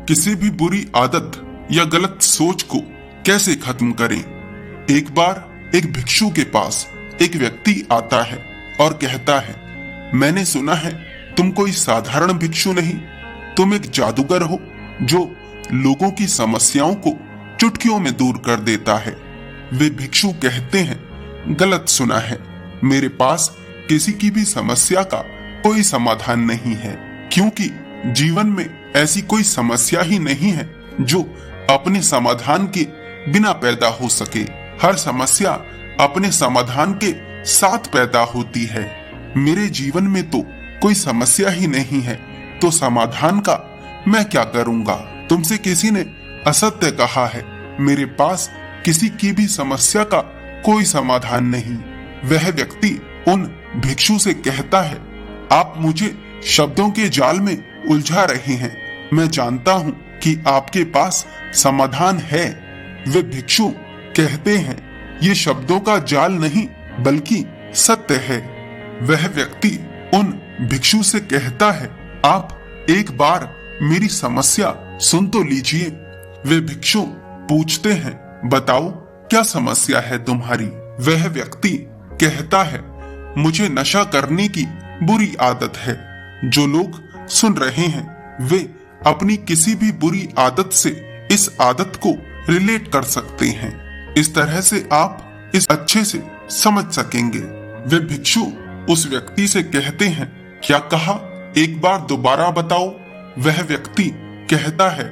किसी भी बुरी आदत या गलत सोच को कैसे खत्म करें। एक बार एक भिक्षु के पास एक व्यक्ति आता है और कहता है, मैंने सुना है तुम कोई साधारण भिक्षु नहीं, तुम एक जादूगर हो जो लोगों की समस्याओं को चुटकियों में दूर कर देता है। वे भिक्षु कहते हैं, गलत सुना है, मेरे पास किसी की भी समस्या का कोई समाधान नहीं है, क्योंकि जीवन में ऐसी कोई समस्या ही नहीं है जो अपने समाधान के बिना पैदा हो सके। हर समस्या अपने समाधान के साथ पैदा होती है। मेरे जीवन में तो कोई समस्या ही नहीं है, तो समाधान का मैं क्या करूंगा। तुमसे किसी ने असत्य कहा है, मेरे पास किसी की भी समस्या का कोई समाधान नहीं। वह व्यक्ति उन भिक्षु से कहता है, आप मुझे शब्दों के जाल में उलझा रहे हैं, मैं जानता हूं कि आपके पास समाधान है। वे भिक्षु कहते हैं, ये शब्दों का जाल नहीं बल्कि सत्य है। वह व्यक्ति उन भिक्षु से कहता है, आप एक बार मेरी समस्या सुन तो लीजिए। वे भिक्षु पूछते हैं, बताओ क्या समस्या है तुम्हारी। वह व्यक्ति कहता है, मुझे नशा करने की बुरी आदत है। जो लोग सुन रहे हैं वे अपनी किसी भी बुरी आदत से इस आदत को रिलेट कर सकते हैं। इस तरह से आप इस अच्छे से समझ सकेंगे। वे भिक्षु उस व्यक्ति से कहते हैं, क्या कहा, एक बार दोबारा बताओ। वह व्यक्ति कहता है,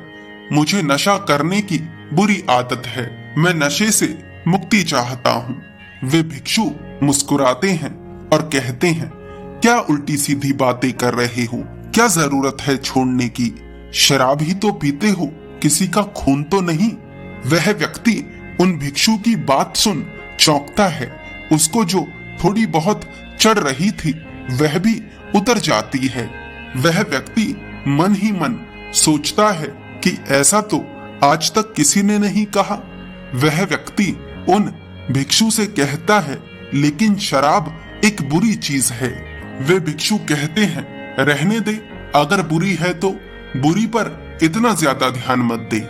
मुझे नशा करने की बुरी आदत है, मैं नशे से मुक्ति चाहता हूँ। वे भिक्षु मुस्कुराते हैं और कहते हैं, क्या उल्टी सीधी बातें कर रहे हो, क्या जरूरत है छोड़ने की, शराब ही तो पीते हो, किसी का खून तो नहीं। वह व्यक्ति उन भिक्षु की बात सुन चौंकता है। उसको जो थोड़ी बहुत चढ़ रही थी वह भी उतर जाती है। वह व्यक्ति मन ही मन सोचता है कि ऐसा तो आज तक किसी ने नहीं कहा। वह व्यक्ति उन भिक्षु से कहता है, लेकिन शराब एक बुरी चीज है। वे भिक्षु कहते हैं, रहने दे, अगर बुरी है तो बुरी पर इतना ज्यादा ध्यान मत दे,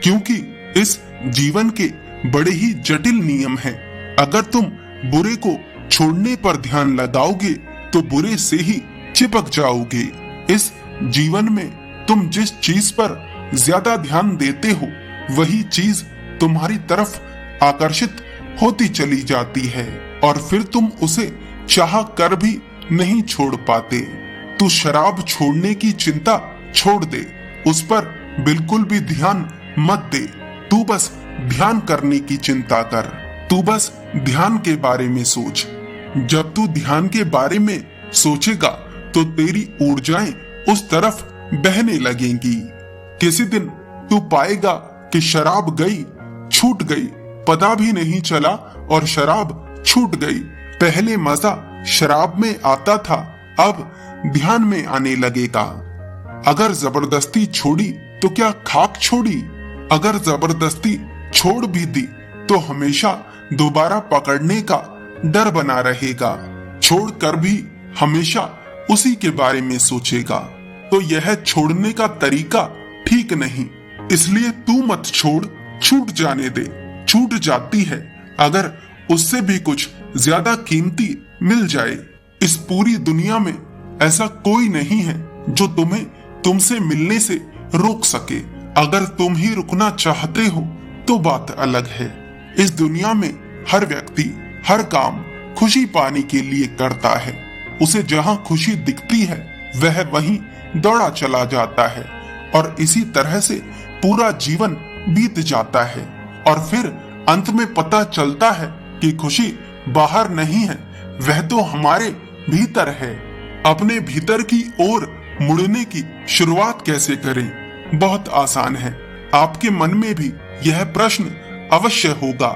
क्योंकि इस जीवन के बड़े ही जटिल नियम हैं। अगर तुम बुरे को छोड़ने पर ध्यान लगाओगे तो बुरे से ही चिपक जाओगे। इस जीवन में तुम जिस चीज पर ज्यादा ध्यान देते हो वही चीज तुम्हारी तरफ आकर्षित होती चली जाती है और फिर तुम उसे चाह कर भी नहीं छोड़ पाते। तू शराब छोड़ने की चिंता छोड़ दे, उस पर बिल्कुल भी ध्यान मत दे। तू बस ध्यान करने की चिंता कर, तू बस ध्यान के बारे में सोच। जब तू ध्यान के बारे में सोचेगा तो तेरी ऊर्जाएं उस तरफ बहने लगेंगी। किसी दिन तू पाएगा कि शराब गई, छूट गई, पता भी नहीं चला और शराब छूट गई। पहले मजा शराब में आता था, अब ध्यान में आने लगेगा। अगर जबरदस्ती छोड़ी तो क्या खाक छोड़ी, अगर जबरदस्ती छोड़ भी दी तो हमेशा दोबारा पकड़ने का डर बना रहेगा। छोड़कर भी हमेशा उसी के बारे में सोचेगा, तो यह छोड़ने का तरीका ठीक नहीं। इसलिए तू मत छोड़, छूट जाने दे। छूट जाती है अगर उससे भी कुछ ज्यादा कीमती मिल जाए। इस पूरी दुनिया में ऐसा कोई नहीं है जो तुम्हें तुमसे मिलने से रोक सके। अगर तुम ही रुकना चाहते हो तो बात अलग है। इस दुनिया में हर व्यक्ति हर काम खुशी पाने के लिए करता है। उसे जहां खुशी दिखती है वह वहीं दौड़ा चला जाता है और इसी तरह से पूरा जीवन बीत जाता है और फिर अंत में पता चलता है कि खुशी बाहर नहीं है, वह तो हमारे भीतर है। अपने भीतर की ओर मुड़ने की शुरुआत कैसे करें? बहुत आसान है। आपके मन में भी यह प्रश्न अवश्य होगा।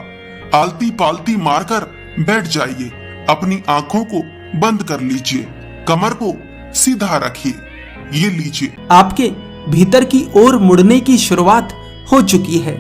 आलती पालती मारकर बैठ जाइए, अपनी आंखों को बंद कर लीजिए, कमर को सीधा रखिए। ये लीजिए, आपके भीतर की ओर मुड़ने की शुरुआत हो चुकी है।